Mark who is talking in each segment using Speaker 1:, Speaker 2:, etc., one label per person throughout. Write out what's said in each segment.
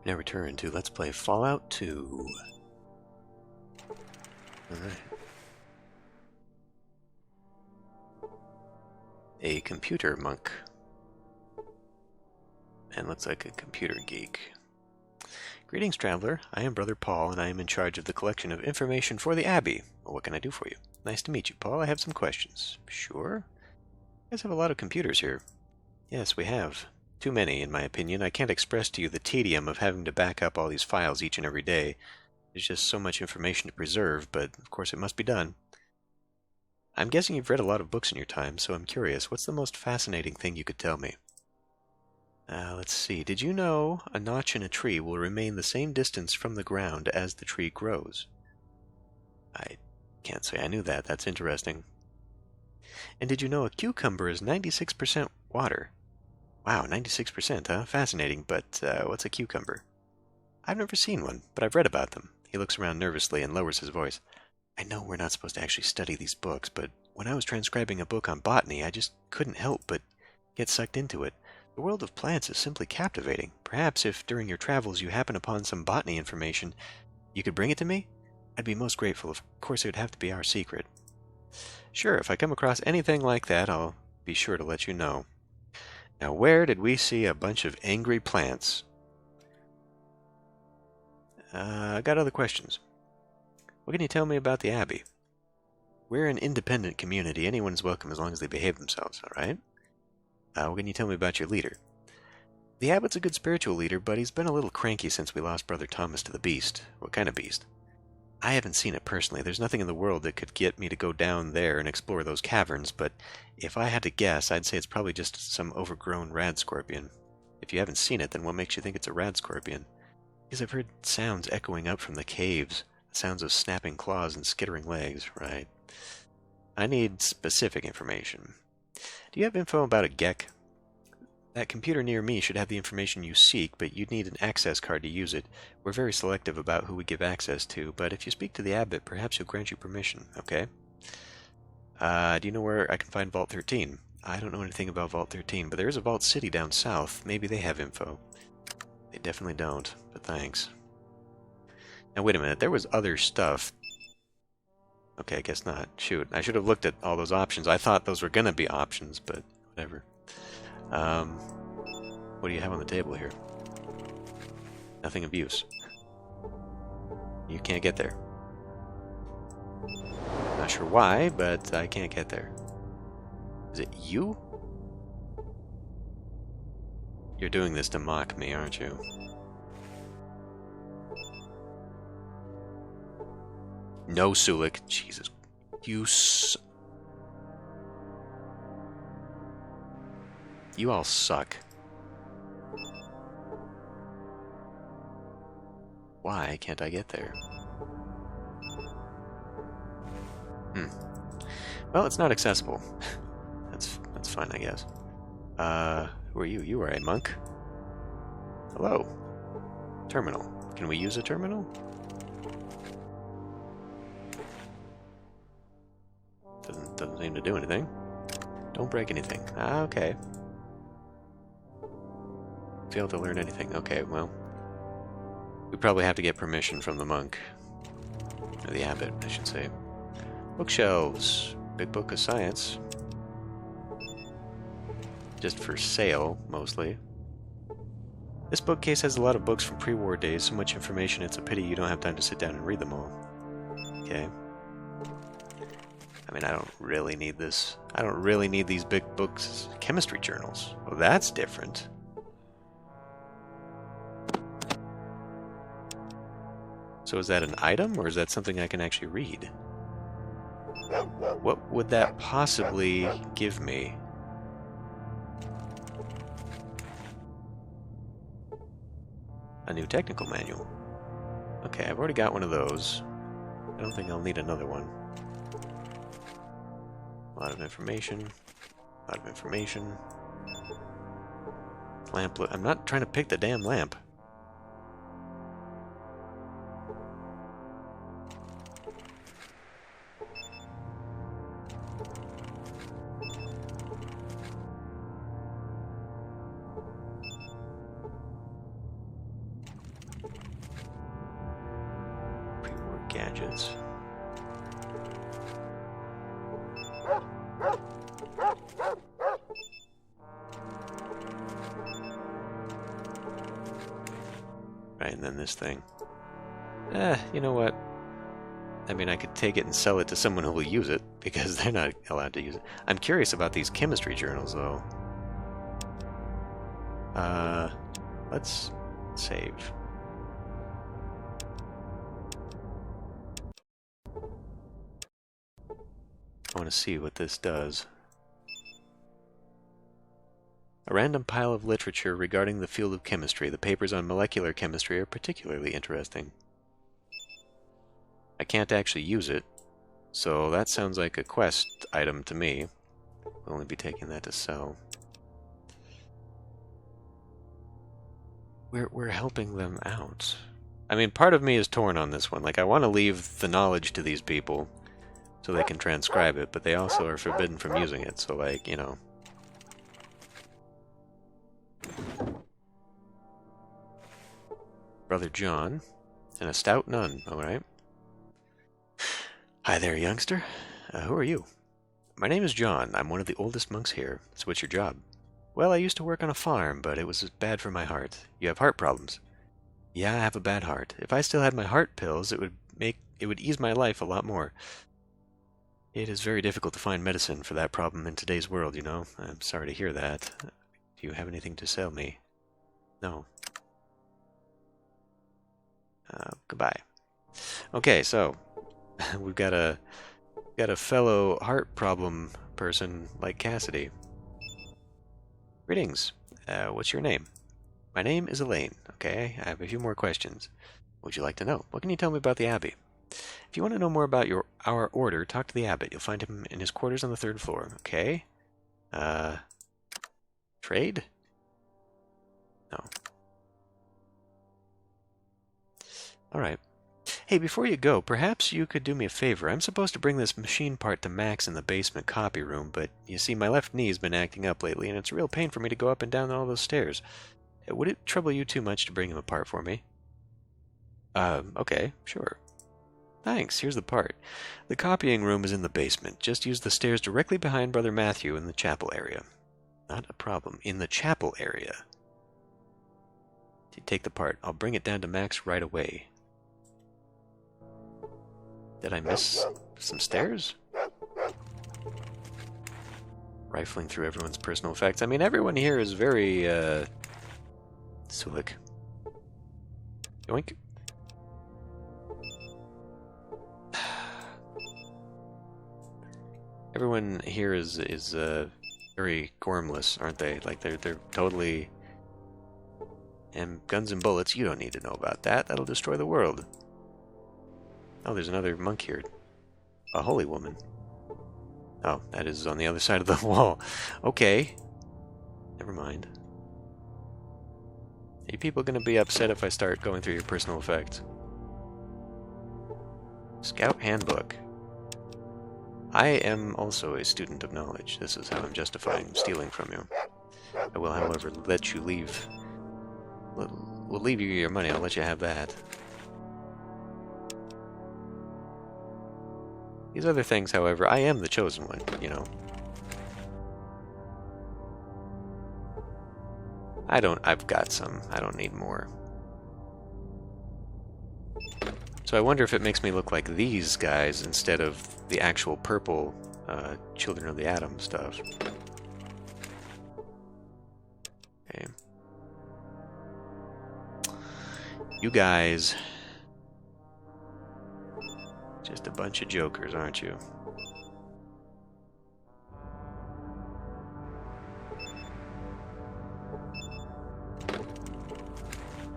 Speaker 1: Now return to Let's Play Fallout 2. Alright. A computer monk. And looks like a computer geek. Greetings, traveler. I am Brother Paul, and I am in charge of the collection of information for the Abbey. Well, what can I do for you? Nice to meet you, Paul. I have some questions. Sure? You guys have a lot of computers here. Yes, we have. Too many, in my opinion. I can't express to you the tedium of having to back up all these files each and every day. There's just so much information to preserve, but of course it must be done. I'm guessing you've read a lot of books in your time, so I'm curious. What's the most fascinating thing you could tell me? Let's see. Did you know a notch in a tree will remain the same distance from the ground as the tree grows? I can't say I knew that. That's interesting. And did you know a cucumber is 96% water? Wow, 96%, huh? Fascinating, but what's a cucumber? I've never seen one, but I've read about them. He looks around nervously and lowers his voice. I know we're not supposed to actually study these books, but when I was transcribing a book on botany, I just couldn't help but get sucked into it. The world of plants is simply captivating. Perhaps if during your travels you happen upon some botany information, you could bring it to me? I'd be most grateful. Of course, it would have to be our secret. Sure, if I come across anything like that, I'll be sure to let you know. Now, where did we see a bunch of angry plants? I got other questions. What can you tell me about the Abbey? We're an independent community. Anyone's welcome as long as they behave themselves, all right? What can you tell me about your leader? The Abbot's a good spiritual leader, but he's been a little cranky since we lost Brother Thomas to the beast. What kind of beast? I haven't seen it personally. There's nothing in the world that could get me to go down there and explore those caverns, but if I had to guess, I'd say it's probably just some overgrown rad scorpion. If you haven't seen it, then what makes you think it's a rad scorpion? Because I've heard sounds echoing up from the caves. Sounds of snapping claws and skittering legs, right? I need specific information. Do you have info about a gek? That computer near me should have the information you seek, but you'd need an access card to use it. We're very selective about who we give access to, but if you speak to the Abbot, perhaps he'll grant you permission, okay? Do you know where I can find Vault 13? I don't know anything about Vault 13, but there is a Vault City down south. Maybe they have info. They definitely don't, but thanks. Now wait a minute, there was other stuff. Okay, I guess not. Shoot, I should have looked at all those options. I thought those were gonna be options, but whatever. What do you have on the table here? Nothing of use. You can't get there. Not sure why, but I can't get there. Is it you? You're doing this to mock me, aren't you? No, Sulik. Jesus. You all suck. Why can't I get there? Well, it's not accessible. That's fine, I guess. Who are you? You are a monk? Hello. Terminal. Can we use a terminal? Doesn't seem to do anything. Don't break anything. Ah, okay. Failed to learn anything. Okay, well. We probably have to get permission from the monk. Or the abbot, I should say. Bookshelves. Big book of science. Just for sale, mostly. This bookcase has a lot of books from pre-war days, so much information it's a pity you don't have time to sit down and read them all. Okay. I mean, I don't really need this. I don't really need these big books. Chemistry journals. Well, that's different. So is that an item, or is that something I can actually read? What would that possibly give me? A new technical manual. Okay, I've already got one of those. I don't think I'll need another one. A lot of information. A lot of information. Lamp. I'm not trying to pick the damn lamp. gadgets. Right, and then this thing. You know what? I mean, I could take it and sell it to someone who will use it, because they're not allowed to use it. I'm curious about these chemistry journals, though. Let's save. I want to see what this does. A random pile of literature regarding the field of chemistry. The papers on molecular chemistry are particularly interesting. I can't actually use it, so that sounds like a quest item to me. We'll only be taking that to sell. We're helping them out. I mean, part of me is torn on this one. Like, I want to leave the knowledge to these people so they can transcribe it, but they also are forbidden from using it, so, like, you know. Brother John and a stout nun, alright. Hi there, youngster. Who are you? My name is John. I'm one of the oldest monks here. So what's your job? Well, I used to work on a farm, but it was bad for my heart. You have heart problems? Yeah, I have a bad heart. If I still had my heart pills, it would ease my life a lot more. It is very difficult to find medicine for that problem in today's world, you know. I'm sorry to hear that. Do you have anything to sell me? No. Goodbye. Okay, so we've got a fellow heart problem person like Cassidy. Greetings. What's your name? My name is Elaine. Okay, I have a few more questions. What would you like to know? What can you tell me about the Abbey? If you want to know more about our order, talk to the Abbot. You'll find him in his quarters on the 3rd floor. Okay. Trade? No. Alright. Hey, before you go, perhaps you could do me a favor. I'm supposed to bring this machine part to Max in the basement copy room, but you see, my left knee's been acting up lately, and it's a real pain for me to go up and down all those stairs. Would it trouble you too much to bring him apart for me? Okay, sure. Thanks, here's the part. The copying room is in the basement. Just use the stairs directly behind Brother Matthew in the chapel area. Not a problem. In the chapel area. Take the part. I'll bring it down to Max right away. Did I miss some stairs? Rifling through everyone's personal effects. I mean, everyone here is very, Sulik. Yoink. Everyone here is very gormless, aren't they? Like, they're totally... And guns and bullets, you don't need to know about that. That'll destroy the world. Oh, there's another monk here. A holy woman. Oh, that is on the other side of the wall. Okay. Never mind. Are you people going to be upset if I start going through your personal effects? Scout Handbook. I am also a student of knowledge. This is how I'm justifying stealing from you. I will, however, let you leave. We'll leave you your money. I'll let you have that. These other things, however, I am the chosen one, you know. I've got some. I don't need more. So I wonder if it makes me look like these guys instead of the actual purple Children of the Atom stuff. Okay. You guys... just a bunch of jokers, aren't you?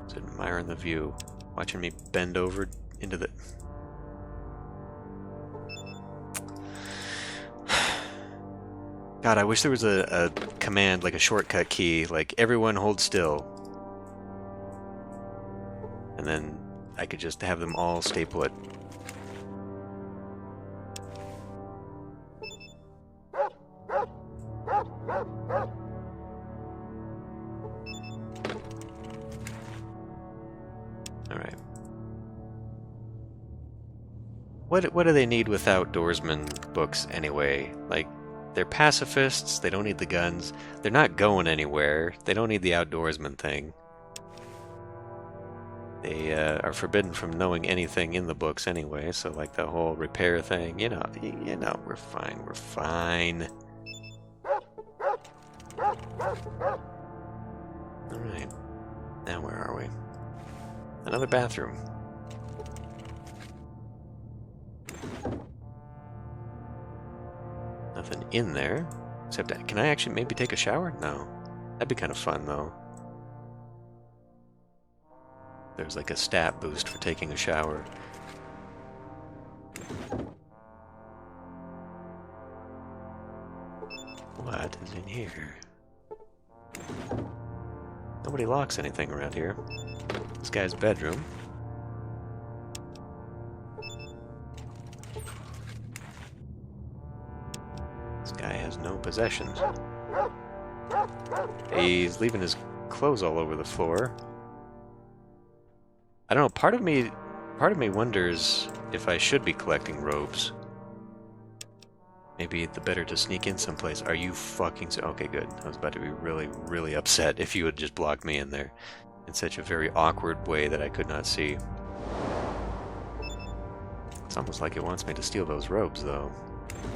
Speaker 1: Just admiring the view. Watching me bend over into the... God, I wish there was a command, like a shortcut key, like everyone hold still. And then I could just have them all stay put. What do they need with outdoorsman books anyway? Like, they're pacifists, they don't need the guns, they're not going anywhere, they don't need the outdoorsman thing. They are forbidden from knowing anything in the books anyway, so like the whole repair thing, you know, we're fine, we're fine. Alright, now where are we? Another bathroom. Nothing in there, except, can I actually maybe take a shower? No. That'd be kind of fun, though. There's like a stat boost for taking a shower. What is in here? Nobody locks anything around here. This guy's bedroom. This guy has no possessions. He's leaving his clothes all over the floor. I don't know, part of me wonders if I should be collecting robes. Maybe the better to sneak in someplace. Are you fucking okay, good. I was about to be really, really upset if you had just blocked me in there in such a very awkward way that I could not see. It's almost like it wants me to steal those robes, though.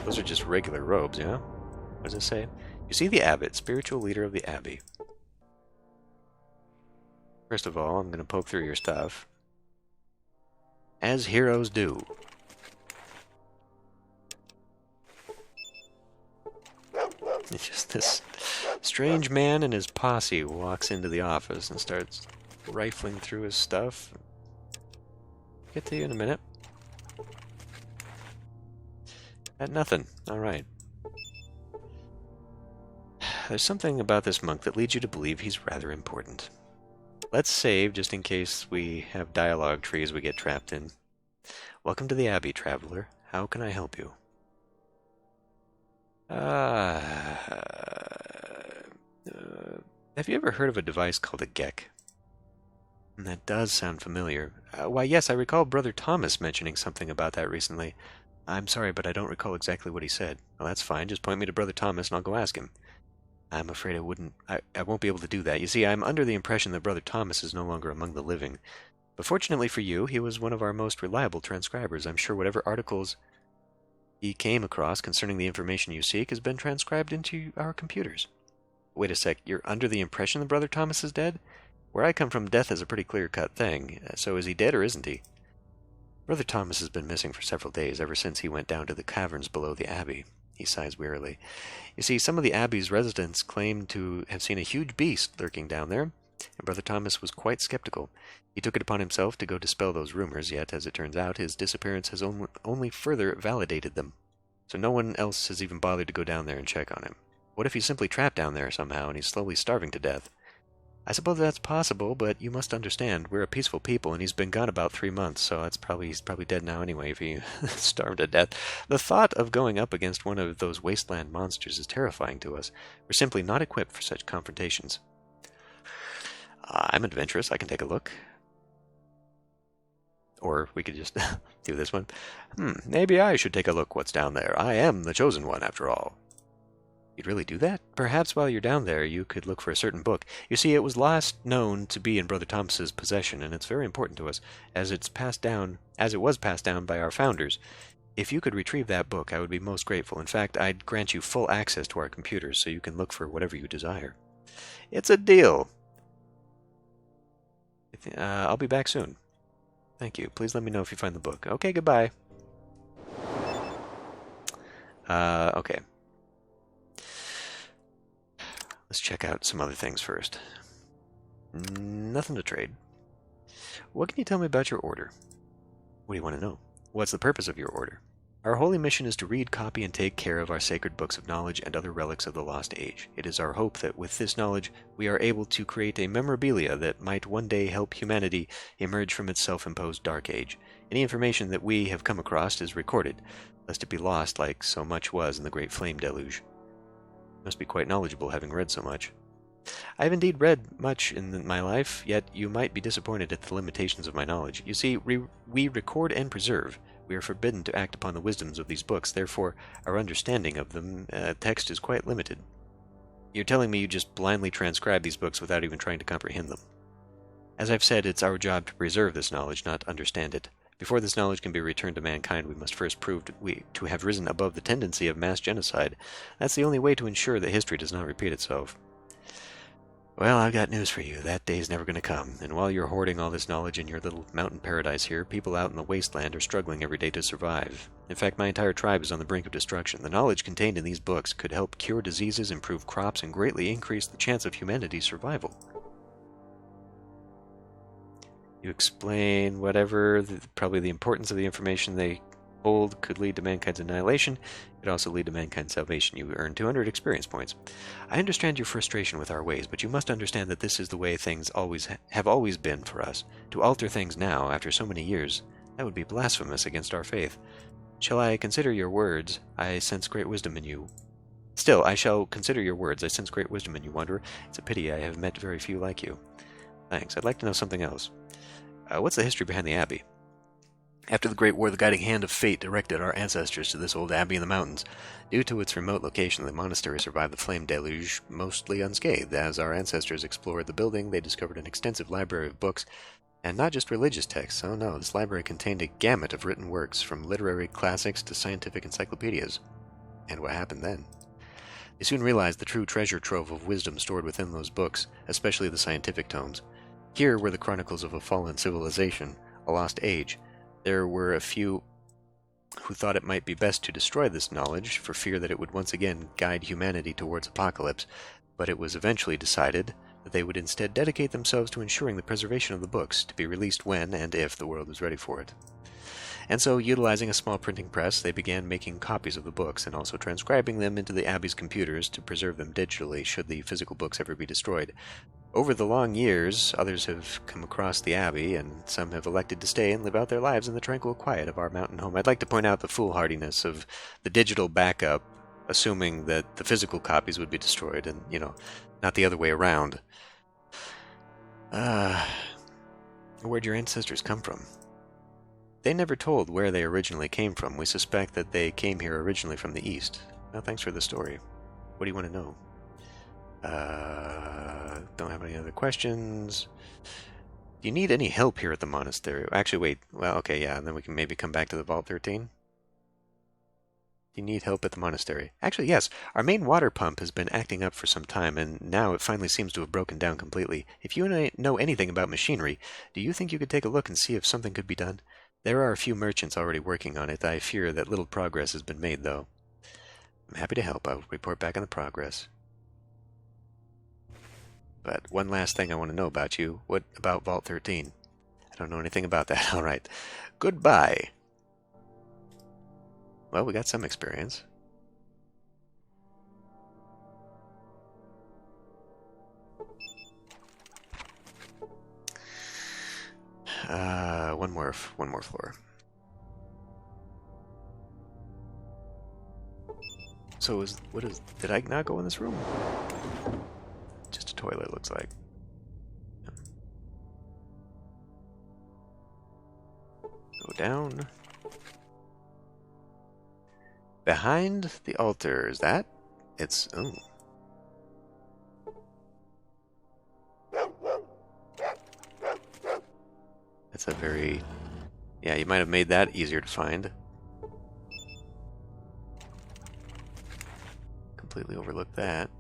Speaker 1: Those are just regular robes, yeah? What does it say? You see the Abbot, spiritual leader of the Abbey. First of all, I'm going to poke through your stuff. As heroes do. It's just this strange man and his posse walks into the office and starts rifling through his stuff. Get to you in a minute. Got nothing. Alright. There's something about this monk that leads you to believe he's rather important. Let's save, just in case we have dialogue trees we get trapped in. Welcome to the Abbey, traveler. How can I help you? Have you ever heard of a device called a geck? That does sound familiar. Why, yes, I recall Brother Thomas mentioning something about that recently. I'm sorry, but I don't recall exactly what he said. Well, that's fine. Just point me to Brother Thomas and I'll go ask him. I'm afraid I won't be able to do that. You see, I'm under the impression that Brother Thomas is no longer among the living. But fortunately for you, he was one of our most reliable transcribers. I'm sure whatever articles he came across concerning the information you seek has been transcribed into our computers. Wait a sec, you're under the impression that Brother Thomas is dead? Where I come from, death is a pretty clear-cut thing. So is he dead or isn't he? Brother Thomas has been missing for several days, ever since he went down to the caverns below the Abbey. He sighs wearily. You see, some of the Abbey's residents claim to have seen a huge beast lurking down there, and Brother Thomas was quite skeptical. He took it upon himself to go dispel those rumors, yet, as it turns out, his disappearance has only further validated them. So no one else has even bothered to go down there and check on him. What if he's simply trapped down there somehow, and he's slowly starving to death? I suppose that's possible, but you must understand, we're a peaceful people, and he's been gone about 3 months, so he's probably dead now anyway if he starved to death. The thought of going up against one of those wasteland monsters is terrifying to us. We're simply not equipped for such confrontations. I'm adventurous, I can take a look. Or we could just do this one. Maybe I should take a look what's down there. I am the chosen one, after all. You'd really do that? Perhaps while you're down there, you could look for a certain book. You see, it was last known to be in Brother Thomas's possession, and it's very important to us, as it was passed down by our founders. If you could retrieve that book, I would be most grateful. In fact, I'd grant you full access to our computers, so you can look for whatever you desire. It's a deal. I'll be back soon. Thank you. Please let me know if you find the book. Okay, goodbye. Okay. Let's check out some other things first. Nothing to trade. What can you tell me about your order? What do you want to know? What's the purpose of your order? Our holy mission is to read, copy, and take care of our sacred books of knowledge and other relics of the lost age. It is our hope that with this knowledge we are able to create a memorabilia that might one day help humanity emerge from its self-imposed dark age. Any information that we have come across is recorded, lest it be lost like so much was in the Great Flame Deluge. Must be quite knowledgeable, having read so much. I have indeed read much in my life, yet you might be disappointed at the limitations of my knowledge. You see, we record and preserve. We are forbidden to act upon the wisdoms of these books, therefore our understanding of them text is quite limited. You're telling me you just blindly transcribe these books without even trying to comprehend them. As I've said, it's our job to preserve this knowledge, not understand it. Before this knowledge can be returned to mankind, we must first prove to have risen above the tendency of mass genocide. That's the only way to ensure that history does not repeat itself. Well, I've got news for you. That day's never going to come. And while you're hoarding all this knowledge in your little mountain paradise here, people out in the wasteland are struggling every day to survive. In fact, my entire tribe is on the brink of destruction. The knowledge contained in these books could help cure diseases, improve crops, and greatly increase the chance of humanity's survival. You explain whatever, probably the importance of the information they hold could lead to mankind's annihilation. It could also lead to mankind's salvation. You earn 200 experience points. I understand your frustration with our ways, but you must understand that this is the way things have always been for us. To alter things now, after so many years, that would be blasphemous against our faith. Shall I consider your words? I sense great wisdom in you. Still, I shall consider your words. I sense great wisdom in you, Wanderer. It's a pity I have met very few like you. Thanks. I'd like to know something else. What's the history behind the Abbey? After the Great War, the guiding hand of fate directed our ancestors to this old abbey in the mountains. Due to its remote location, the monastery survived the flame deluge mostly unscathed. As our ancestors explored the building, they discovered an extensive library of books, and not just religious texts. Oh no, this library contained a gamut of written works, from literary classics to scientific encyclopedias. And what happened then? They soon realized the true treasure trove of wisdom stored within those books, especially the scientific tomes. Here were the chronicles of a fallen civilization, a lost age. There were a few who thought it might be best to destroy this knowledge for fear that it would once again guide humanity towards apocalypse, but it was eventually decided that they would instead dedicate themselves to ensuring the preservation of the books, to be released when and if the world was ready for it. And so, utilizing a small printing press, they began making copies of the books and also transcribing them into the Abbey's computers to preserve them digitally should the physical books ever be destroyed. Over the long years, others have come across the Abbey, and some have elected to stay and live out their lives in the tranquil quiet of our mountain home. I'd like to point out the foolhardiness of the digital backup, assuming that the physical copies would be destroyed, and, not the other way around. Where'd your ancestors come from? They never told where they originally came from. We suspect that they came here originally from the east. Well, thanks for the story. What do you want to know? Don't have any other questions. Do you need any help here at the monastery? Actually, wait. Well, okay, yeah, and then we can maybe come back to the Vault 13. Do you need help at the monastery? Actually, yes. Our main water pump has been acting up for some time, and now it finally seems to have broken down completely. If you know anything about machinery, do you think you could take a look and see if something could be done? There are a few merchants already working on it. I fear that little progress has been made, though. I'm happy to help. I'll report back on the progress. But one last thing I want to know about you. What about Vault 13? I don't know anything about that. All right. Goodbye. Well, we got some experience. One more floor. So did I not go in this room? Just a toilet, looks like. Go down. Behind the altar, is that? Oh. That's a very... Yeah, you might have made that easier to find. Completely overlooked that.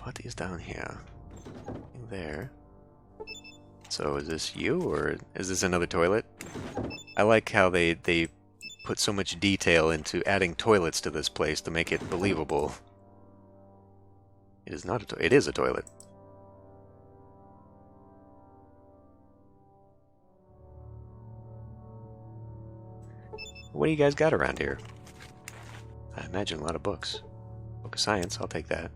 Speaker 1: What is down here? There. So is this you, or is this another toilet? I like how they put so much detail into adding toilets to this place to make it believable. It is not a toilet. It is a toilet. What do you guys got around here? I imagine a lot of books. Book of Science, I'll take that.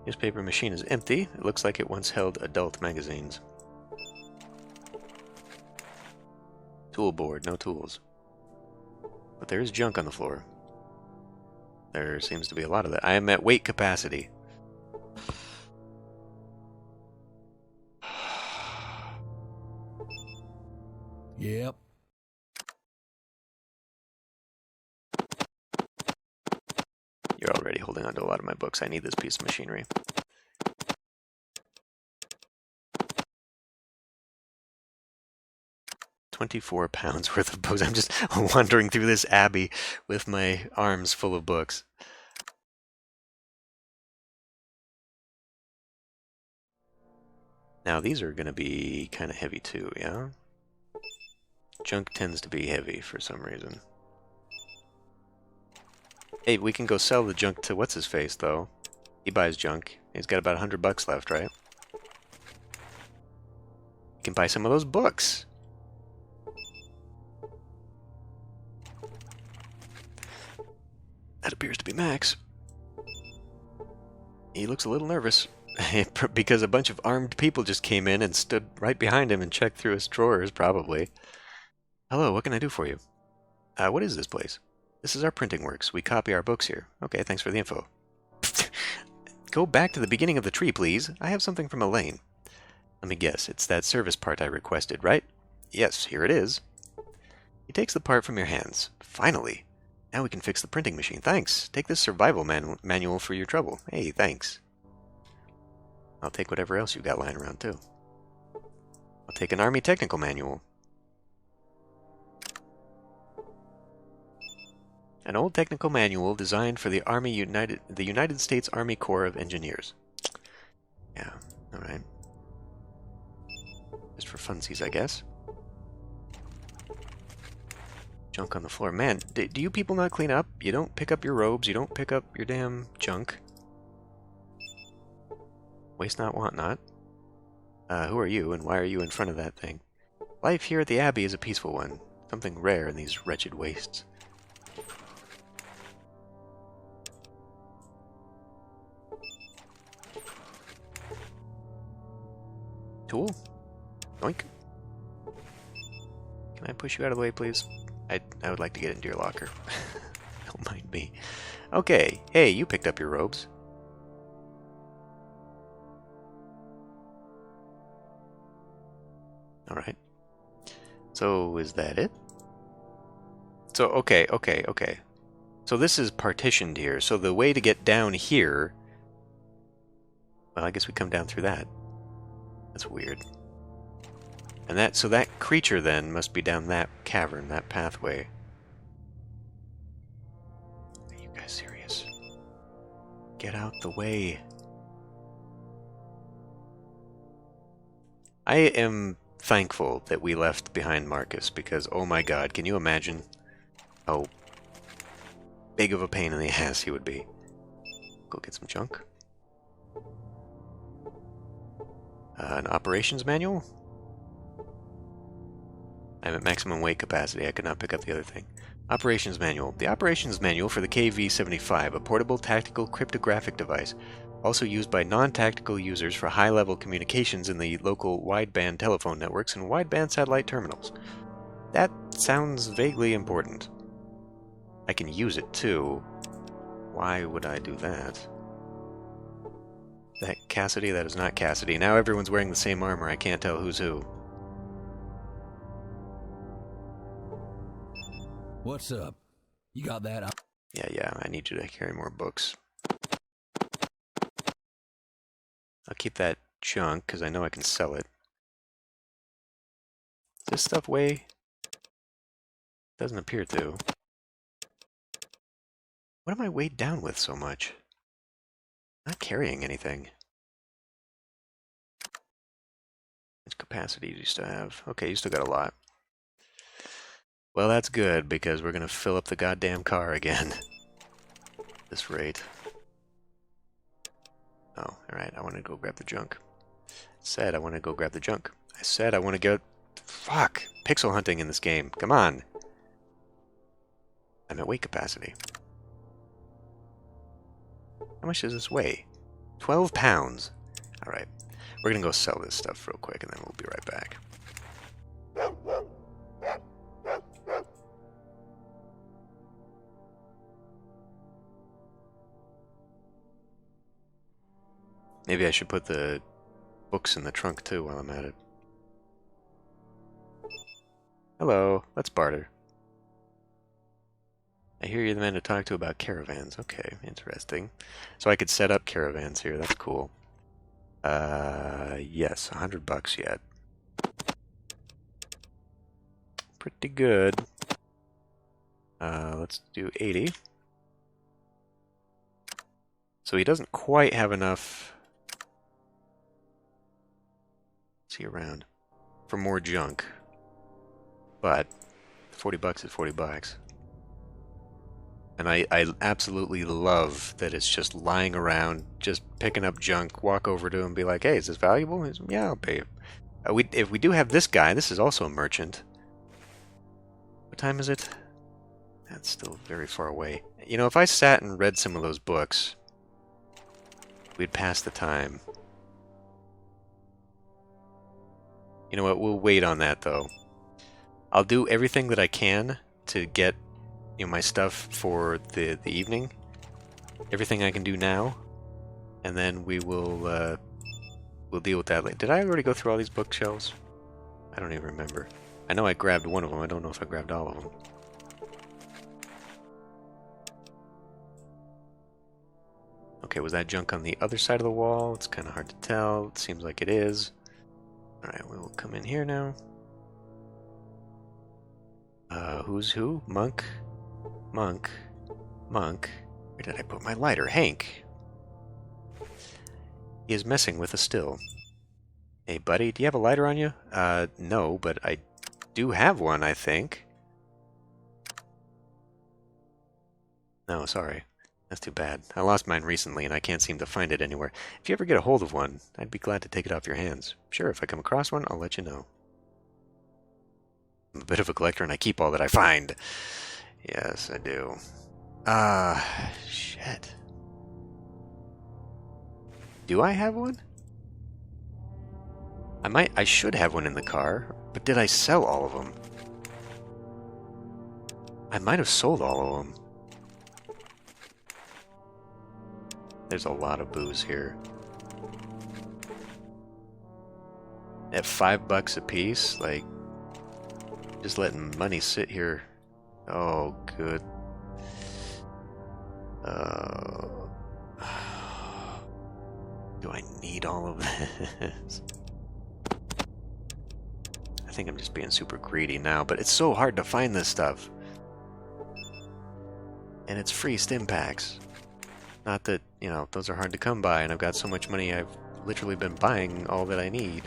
Speaker 1: Newspaper machine is empty. It looks like it once held adult magazines. Tool board, no tools. But there is junk on the floor. There seems to be a lot of that. I am at weight capacity.
Speaker 2: Yep.
Speaker 1: You're already holding onto a lot of my books. I need this piece of machinery. £24 worth of books. I'm just wandering through this abbey with my arms full of books. Now these are going to be kind of heavy too, yeah? Junk tends to be heavy for some reason. Hey, we can go sell the junk to what's-his-face, though. He buys junk. He's got about $100 left, right? You can buy some of those books. That appears to be Max. He looks a little nervous. Because a bunch of armed people just came in and stood right behind him and checked through his drawers, probably. Hello, what can I do for you? What is this place? This is our printing works. We copy our books here. Okay, thanks for the info. Go back to the beginning of the tree, please. I have something from Elaine. Let me guess, it's that service part I requested, right? Yes, here it is. He takes the part from your hands. Finally. Now we can fix the printing machine. Thanks. Take this survival manual for your trouble. Hey, thanks. I'll take whatever else you got lying around, too. I'll take an Army technical manual. An old technical manual designed for the United States Army Corps of Engineers. Yeah, alright. Just for funsies, I guess. Junk on the floor. Man, do you people not clean up? You don't pick up your robes, you don't pick up your damn junk. Waste not, want not. Who are you, and why are you in front of that thing? Life here at the Abbey is a peaceful one. Something rare in these wretched wastes. Tool? Yoink. Can I push you out of the way, please? I would like to get into your locker. Don't mind me. Okay. Hey, you picked up your robes. Alright. So, is that it? So, okay. So this is partitioned here. So the way to get down here... Well, I guess we come down through that. That's weird. And so that creature then must be down that cavern, that pathway. Are you guys serious? Get out the way. I am thankful that we left behind Marcus, because oh my god, can you imagine how big of a pain in the ass he would be? Go get some junk. An operations manual? I'm at maximum weight capacity. I could not pick up the other thing. Operations manual. The operations manual for the KV-75, a portable tactical cryptographic device, also used by non-tactical users for high-level communications in the local wideband telephone networks and wideband satellite terminals. That sounds vaguely important. I can use it too. Why would I do that? That Cassidy? That is not Cassidy. Now everyone's wearing the same armor. I can't tell who's who.
Speaker 2: What's up? You got that?
Speaker 1: Yeah, I need you to carry more books. I'll keep that junk, because I know I can sell it. Does this stuff weigh? Doesn't appear to. What am I weighed down with so much? Not carrying anything. How much capacity do you still have? Okay, you still got a lot. Well, that's good, because we're going to fill up the goddamn car again. At this rate. Oh, alright, I want to go grab the junk. I said I want to go grab the junk. I said I want to go... Fuck! Pixel hunting in this game. Come on! I'm at weight capacity. How much does this weigh? 12 pounds. Alright, we're going to go sell this stuff real quick, and then we'll be right back. Maybe I should put the books in the trunk too while I'm at it. Hello, let's barter. I hear you're the man to talk to about caravans. Okay, interesting. So I could set up caravans here. That's cool. Yes, $100 yet. Pretty good. Let's do 80. So he doesn't quite have enough. See around for more junk, but $40 is $40. And I absolutely love that it's just lying around, just picking up junk, walk over to him and be like, hey, is this valuable? He's, yeah, I'll pay you. If we do have this guy, this is also a merchant. What time is it? That's still very far away. You know, if I sat and read some of those books, we'd pass the time. You know what, we'll wait on that, though. I'll do everything that I can to get my stuff for the evening. Everything I can do now. And then we will we'll deal with that later. Did I already go through all these bookshelves? I don't even remember. I know I grabbed one of them. I don't know if I grabbed all of them. Okay, was that junk on the other side of the wall? It's kind of hard to tell. It seems like it is. Alright, we will come in here now. Who's who? Monk. Monk. Monk. Where did I put my lighter? Hank. He is messing with a still. Hey, buddy, do you have a lighter on you? No, but I do have one, I think. No, sorry. That's too bad. I lost mine recently, and I can't seem to find it anywhere. If you ever get a hold of one, I'd be glad to take it off your hands. Sure, if I come across one, I'll let you know. I'm a bit of a collector, and I keep all that I find. Yes, I do. Shit. Do I have one? I should have one in the car, but did I sell all of them? I might have sold all of them. There's a lot of booze here. At $5 a piece, like, just letting money sit here. Oh, good. Do I need all of this? I think I'm just being super greedy now, but it's so hard to find this stuff. And it's free stim packs. Not that, those are hard to come by, and I've got so much money I've literally been buying all that I need.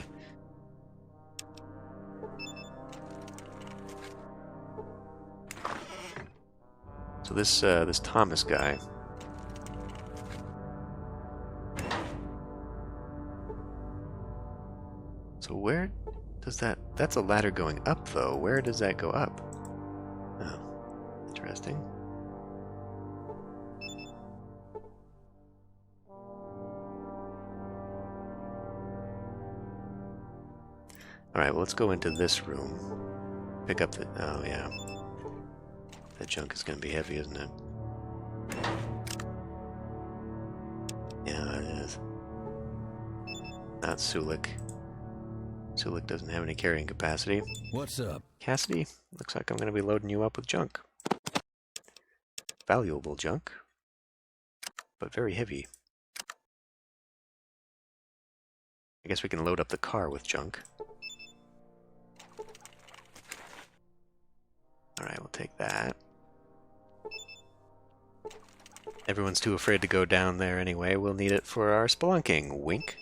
Speaker 1: So this Thomas guy. So where does that's a ladder going up, though. Where does that go up? Oh, interesting. Alright, well, let's go into this room. Pick up the... Oh, yeah. That junk is going to be heavy, isn't it? Yeah, it is. Not Sulik. Sulik doesn't have any carrying capacity.
Speaker 2: What's up?
Speaker 1: Cassidy, looks like I'm going to be loading you up with junk. Valuable junk, but very heavy. I guess we can load up the car with junk. Alright, we'll take that. Everyone's too afraid to go down there anyway. We'll need it for our spelunking. Wink.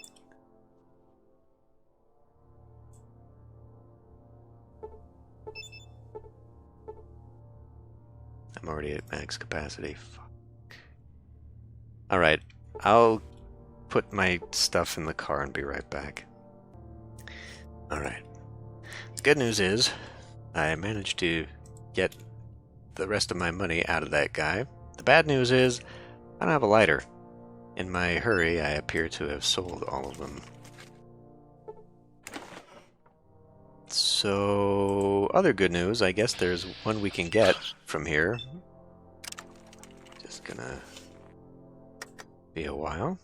Speaker 1: I'm already at max capacity. Fuck. Alright, I'll put my stuff in the car and be right back. Alright. The good news is, I managed to get the rest of my money out of that guy. The bad news is, I don't have a lighter. In my hurry, I appear to have sold all of them. So, other good news, I guess there's one we can get from here. Just gonna be a while.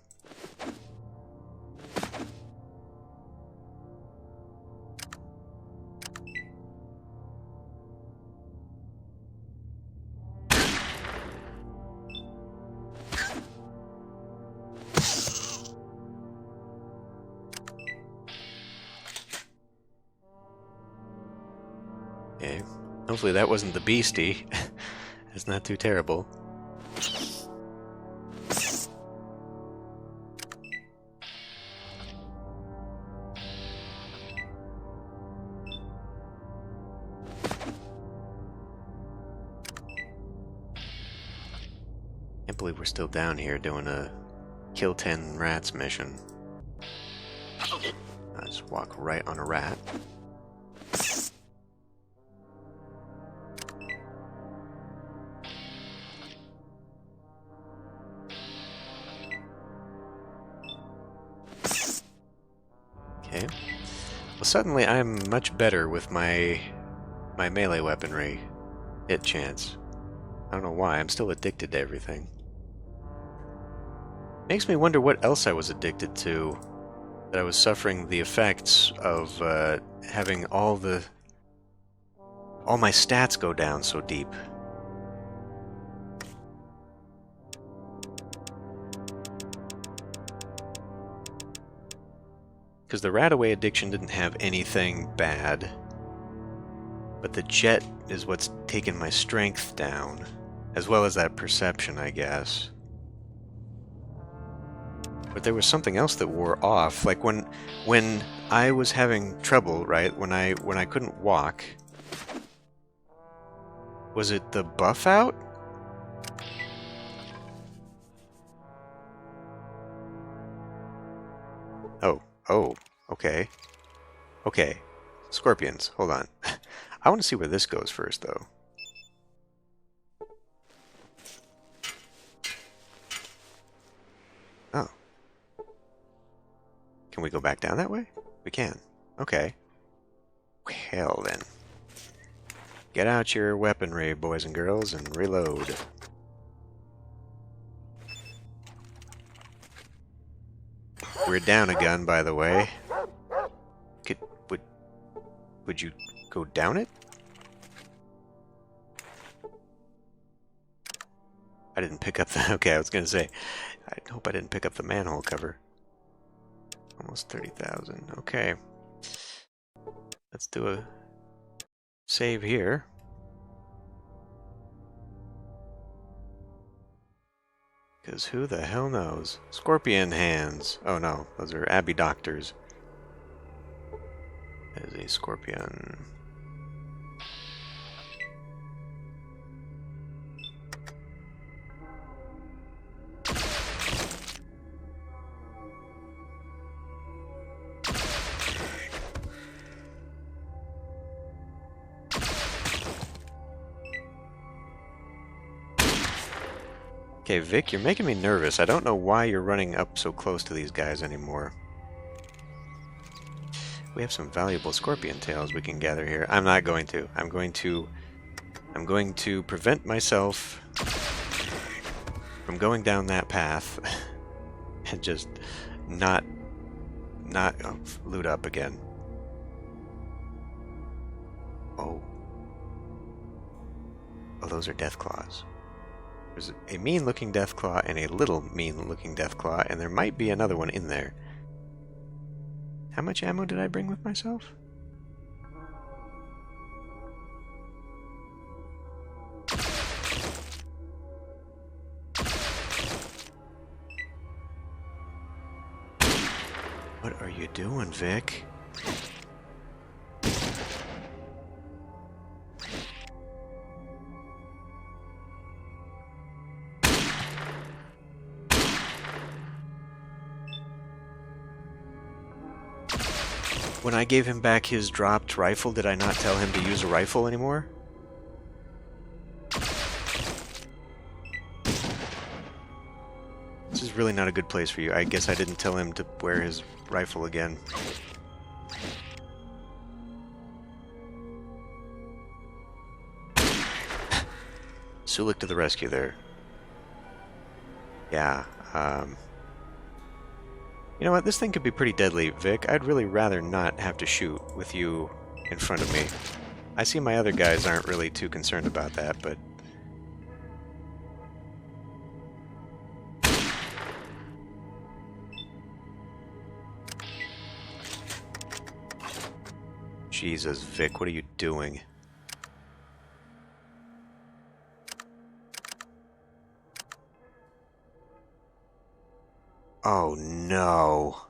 Speaker 1: Okay. Hopefully that wasn't the beastie. It's not too terrible. Can't believe we're still down here doing a kill 10 rats mission. I just walk right on a rat. Okay. Well, suddenly I'm much better with my melee weaponry hit chance. I don't know why, I'm still addicted to everything. Makes me wonder what else I was addicted to, that I was suffering the effects of having all my stats go down so deep. Because the rat-away addiction didn't have anything bad, but the jet is what's taken my strength down, as well as that perception, I guess. But there was something else that wore off, like when I was having trouble, right? When I couldn't walk, was it the buff out? Oh, okay. Okay. Scorpions, hold on. I want to see where this goes first, though. Oh. Can we go back down that way? We can. Okay. Well, then. Get out your weaponry, boys and girls, and reload. We're down a gun, by the way. Would you go down it? I didn't pick up the... Okay, I was gonna say, I hope I didn't pick up the manhole cover. Almost 30,000. Okay. Let's do a save here. Because who the hell knows? Scorpion hands. Oh no, those are Abbey doctors. That is a scorpion. Okay, Vic, you're making me nervous. I don't know why you're running up so close to these guys anymore. We have some valuable scorpion tails we can gather here. I'm not going to. I'm going to prevent myself from going down that path and just not loot up again. Oh, those are death claws. There's a mean-looking death claw and a little mean-looking death claw, and there might be another one in there. How much ammo did I bring with myself? What are you doing, Vic? When I gave him back his dropped rifle, did I not tell him to use a rifle anymore? This is really not a good place for you. I guess I didn't tell him to wear his rifle again. Sulik to the rescue there. Yeah, you know what, this thing could be pretty deadly, Vic. I'd really rather not have to shoot with you in front of me. I see my other guys aren't really too concerned about that, but... Jesus, Vic, what are you doing? Oh no.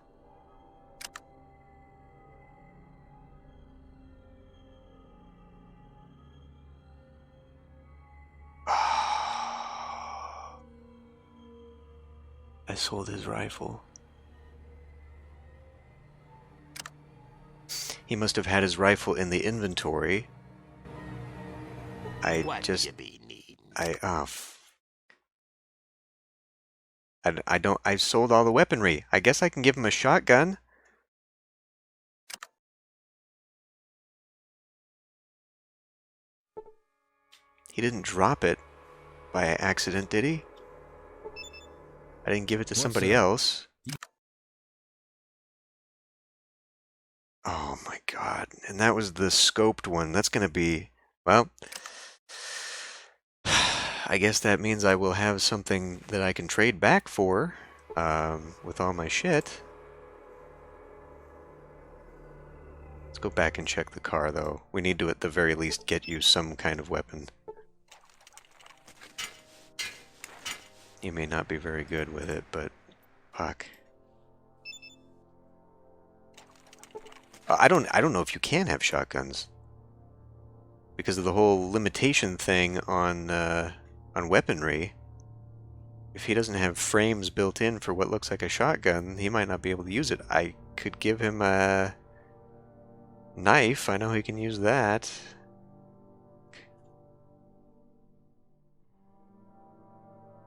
Speaker 1: I sold his rifle. He must have had his rifle in the inventory. I sold all the weaponry. I guess I can give him a shotgun. He didn't drop it by accident, did he? I didn't give it to somebody else. Oh my god. And that was the scoped one. That's gonna be... Well... I guess that means I will have something that I can trade back for, with all my shit. Let's go back and check the car, though. We need to, at the very least, get you some kind of weapon. You may not be very good with it, but... Fuck. I don't know if you can have shotguns. Because of the whole limitation thing on weaponry. If he doesn't have frames built in for what looks like a shotgun, he might not be able to use it. I could give him a knife. I know he can use that.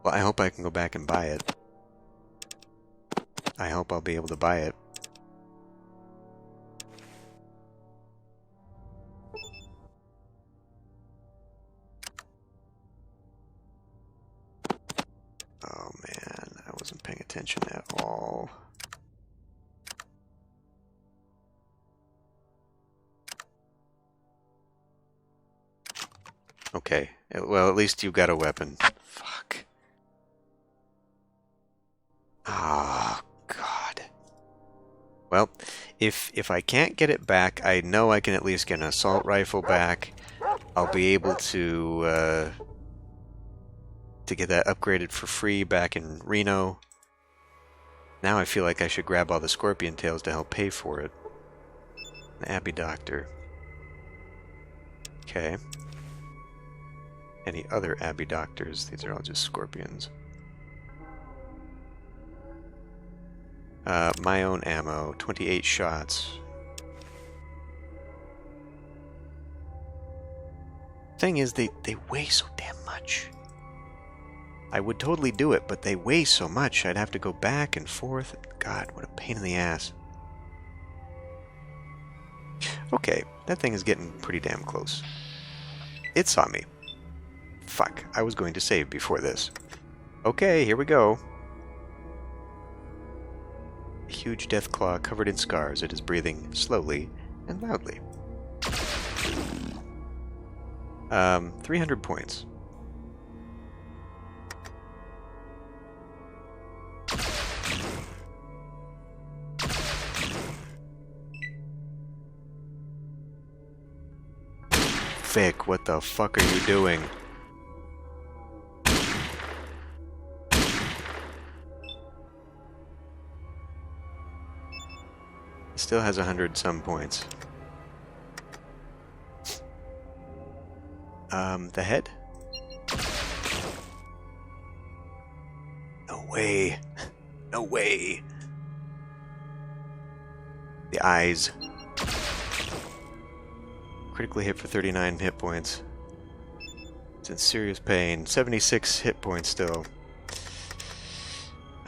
Speaker 1: Well, I hope I can go back and buy it. I hope I'll be able to buy it. Oh man, I wasn't paying attention at all. Okay, well at least you got a weapon. Fuck. Ah, God. Well, if I can't get it back, I know I can at least get an assault rifle back. I'll be able to get that upgraded for free back in Reno. Now I feel like I should grab all the scorpion tails to help pay for it. The Abbey doctor. Okay. Any other Abbey doctors? These are all just scorpions. My own ammo, 28 shots. Thing is, they weigh so damn much. I would totally do it, but they weigh so much, I'd have to go back and forth. God, what a pain in the ass. Okay, that thing is getting pretty damn close. It saw me. Fuck, I was going to save before this. Okay, here we go. A huge death claw covered in scars. It is breathing slowly and loudly. 300 points. Vic, what the fuck are you doing? Still has 100 some points. The head? No way. No way. The eyes. Critically hit for 39 hit points. It's in serious pain. 76 hit points still.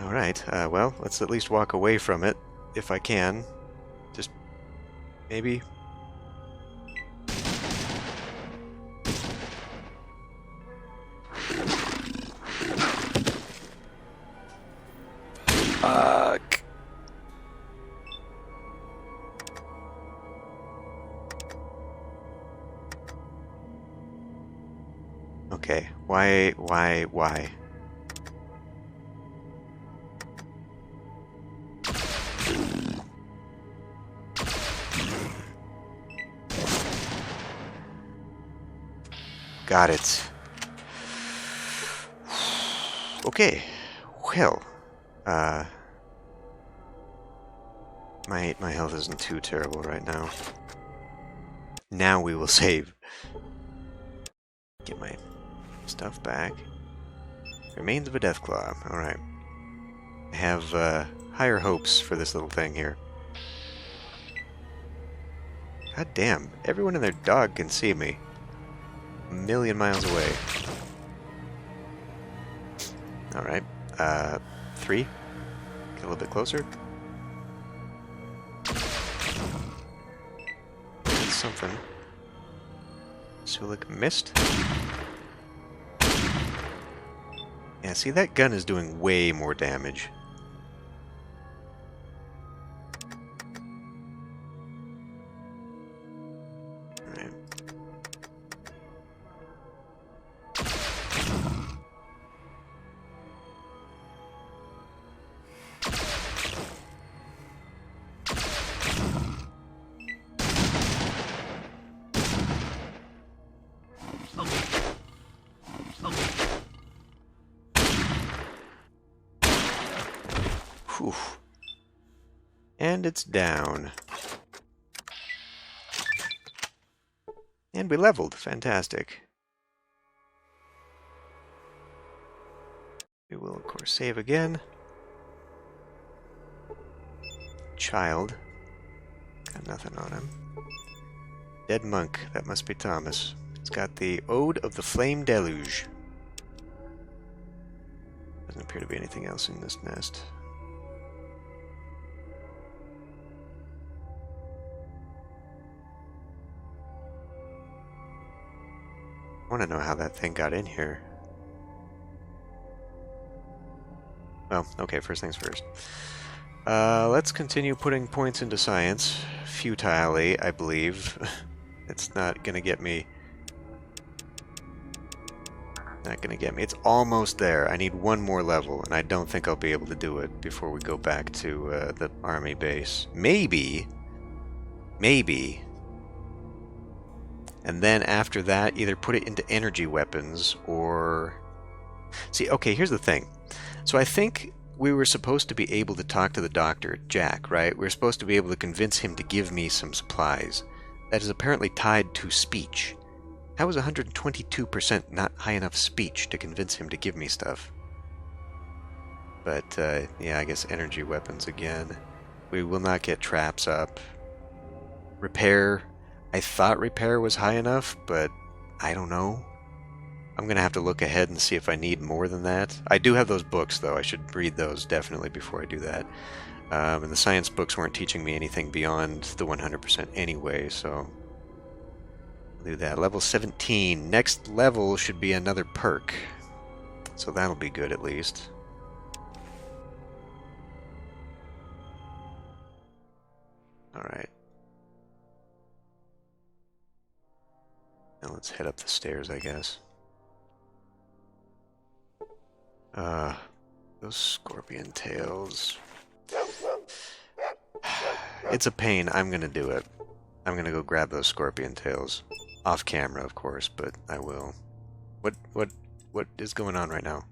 Speaker 1: Alright, well, let's at least walk away from it, if I can. Just... maybe... Fuck. Okay, why? Got it. Okay, well, My health isn't too terrible right now. Now we will save. Get my stuff back. Remains of a Deathclaw. Alright. I have higher hopes for this little thing here. God damn. Everyone and their dog can see me. A million miles away. Alright. 3. Get a little bit closer. That's something. Sulik missed. Yeah, see, that gun is doing way more damage. Alright. Whew. And it's down. And we leveled. Fantastic. We will, of course, save again. Child. Got nothing on him. Dead monk. That must be Thomas. It's got the Ode of the Flame Deluge. Doesn't appear to be anything else in this nest. I want to know how that thing got in here. Well, okay, first things first. Let's continue putting points into science. Futilely, I believe. It's not gonna get me. Not gonna get me. It's almost there. I need one more level, and I don't think I'll be able to do it before we go back to the army base. Maybe. Maybe. And then after that, either put it into energy weapons or... See, okay, here's the thing. So I think we were supposed to be able to talk to the doctor, Jack, right? We were supposed to be able to convince him to give me some supplies. That is apparently tied to speech. How is 122% not high enough speech to convince him to give me stuff? But, yeah, I guess energy weapons again. We will not get traps up. Repair... I thought repair was high enough, but I don't know. I'm going to have to look ahead and see if I need more than that. I do have those books, though. I should read those definitely before I do that. And the science books weren't teaching me anything beyond the 100% anyway, so... I'll do that. Level 17. Next level should be another perk. So that'll be good, at least. Alright. Now let's head up the stairs, I guess. Those scorpion tails. It's a pain. I'm gonna do it. I'm gonna go grab those scorpion tails. Off camera, of course, but I will. What is going on right now?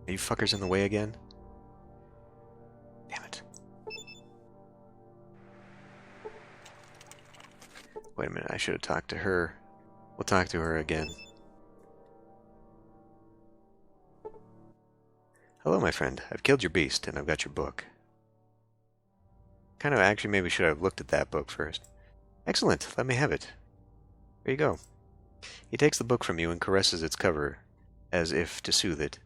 Speaker 1: Are you fuckers in the way again? Damn it. Wait a minute, I should have talked to her. We'll talk to her again. Hello, my friend. I've killed your beast, and I've got your book. Kind of actually maybe should have looked at that book first. Excellent, let me have it. Here you go. He takes the book from you and caresses its cover, as if to soothe it.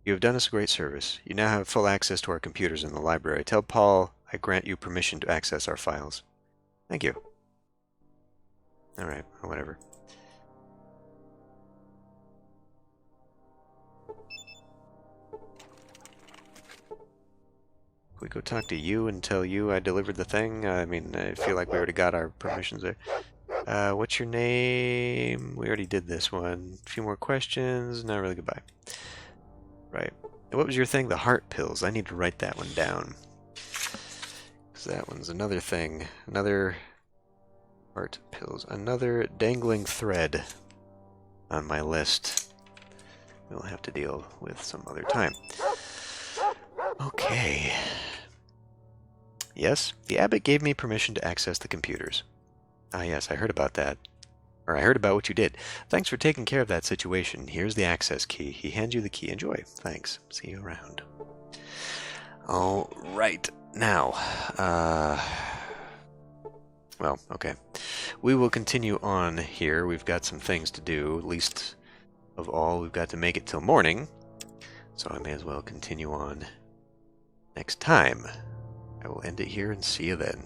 Speaker 1: You have done us a great service. You now have full access to our computers in the library. Tell Paul I grant you permission to access our files. Thank you. Alright, whatever. Can we go talk to you and tell you I delivered the thing? I mean, I feel like we already got our permissions there. What's your name? We already did this one. A few more questions. Not really. Goodbye. Right. What was your thing? The heart pills. I need to write that one down. Because that one's another thing. Another... heart pills. Another dangling thread on my list. We'll have to deal with some other time. Okay. Yes, the abbot gave me permission to access the computers. Ah, yes, I heard about that. Or I heard about what you did. Thanks for taking care of that situation. Here's the access key. He hands you the key. Enjoy. Thanks. See you around. All right. Now, well, okay. We will continue on here. We've got some things to do. Least of all, we've got to make it till morning. So I may as well continue on next time. I will end it here and see you then.